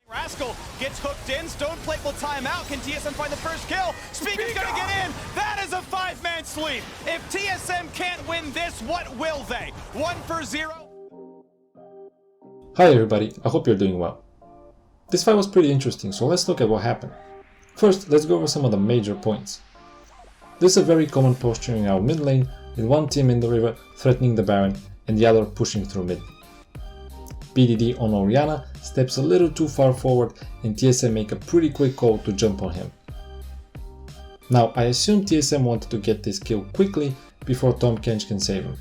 Rascal gets hooked in, Stoneplate will time out. Can TSM find the first kill? Speaker's gonna get in! That is a 5-man sweep! If TSM can't win this, what will they? 1-0. Hi everybody, I hope you're doing well. This fight was pretty interesting, so let's look at what happened. First, let's go over some of the major points. This is a very common posture in our mid lane, with one team in the river threatening the Baron and the other pushing through mid. PDD on Orianna steps a little too far forward and TSM make a pretty quick call to jump on him. Now I assume TSM wanted to get this kill quickly before GENg can save him.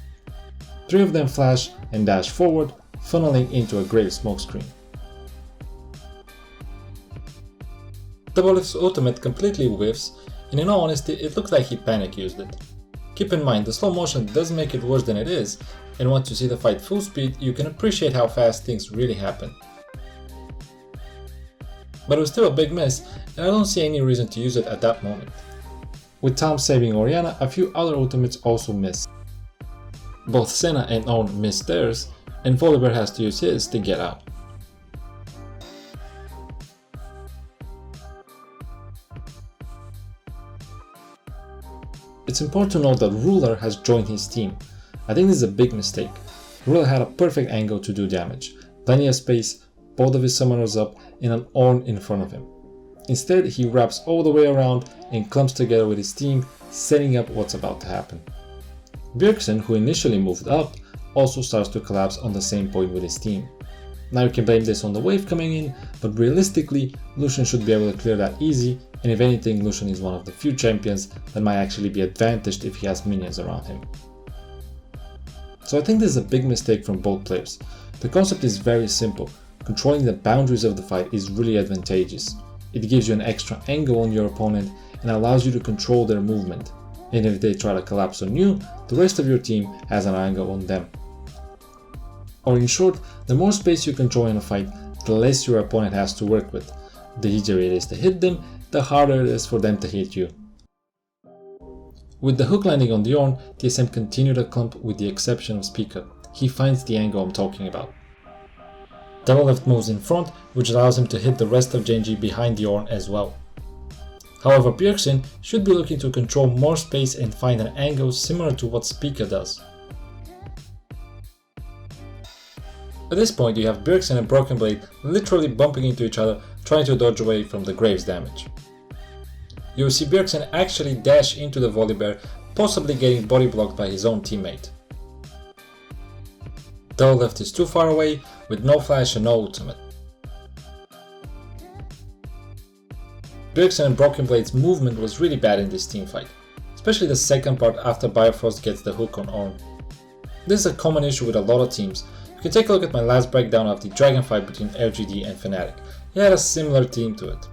3 of them flash and dash forward, funneling into a grave smokescreen. Doublelift's ultimate completely whiffs, and in all honesty it looks like he panic used it. Keep in mind the slow motion does make it worse than it is, and once you see the fight full speed you can appreciate how fast things really happen. But it was still a big miss, and I don't see any reason to use it at that moment. With Tom saving Orianna, a few other ultimates also miss. Both Senna and Ornn miss theirs, and Volibear has to use his to get out. It's important to note that Ruler has joined his team. I think this is a big mistake. Ruler had a perfect angle to do damage, plenty of space, both of his summoners up, and an Ornn in front of him. Instead, he wraps all the way around and clumps together with his team, setting up what's about to happen. Bjergsen, who initially moved up, also starts to collapse on the same point with his team. Now you can blame this on the wave coming in, but realistically, Lucian should be able to clear that easy, and if anything, Lucian is one of the few champions that might actually be advantaged if he has minions around him. So I think this is a big mistake from both players. The concept is very simple. Controlling the boundaries of the fight is really advantageous. It gives you an extra angle on your opponent and allows you to control their movement. And if they try to collapse on you, the rest of your team has an angle on them. Or in short, the more space you control in a fight, the less your opponent has to work with. The easier it is to hit them, the harder it is for them to hit you. With the hook landing on the Ornn, TSM continued to clump with the exception of Spica. He finds the angle I'm talking about. Doublelift moves in front, which allows him to hit the rest of GENg behind the Ornn as well. However, Bjergsen should be looking to control more space and find an angle similar to what Spica does. At this point you have Bjergsen and Broken Blade literally bumping into each other, trying to dodge away from the Graves damage. You will see Bjergsen actually dash into the Volibear, possibly getting body blocked by his own teammate. Doublelift is too far away, with no flash and no ultimate. Bjergsen and Broken Blade's movement was really bad in this teamfight, especially the second part after Bifrost gets the hook on Ornn. This is a common issue with a lot of teams. You can take a look at my last breakdown of the Dragon fight between LGD and Fnatic. It had a similar theme to it.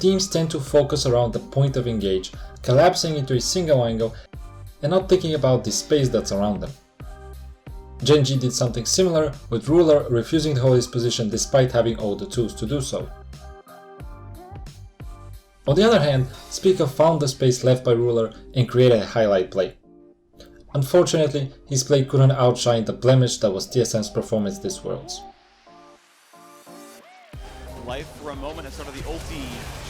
Teams tend to focus around the point of engage, collapsing into a single angle and not thinking about the space that's around them. GENg did something similar, with Ruler refusing to hold his position despite having all the tools to do so. On the other hand, Spica found the space left by Ruler and created a highlight play. Unfortunately, his play couldn't outshine the blemish that was TSM's performance this Worlds. Life for a moment as sort of the ulti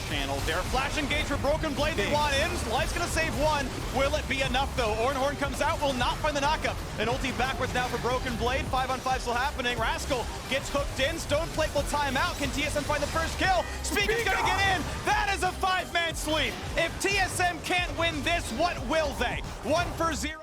channel there. Flash engage for Broken Blade, they want in. Life's gonna save one. Will it be enough though? Ornn comes out, will not find the knockup. An ulti backwards now for Broken Blade. 5-on-5 still happening. Rascal gets hooked in. Stoneplate will time out. Can TSM find the first kill? Speaker's gonna get in. That is a 5-man sweep. If TSM can't win this, what will they? 1-0.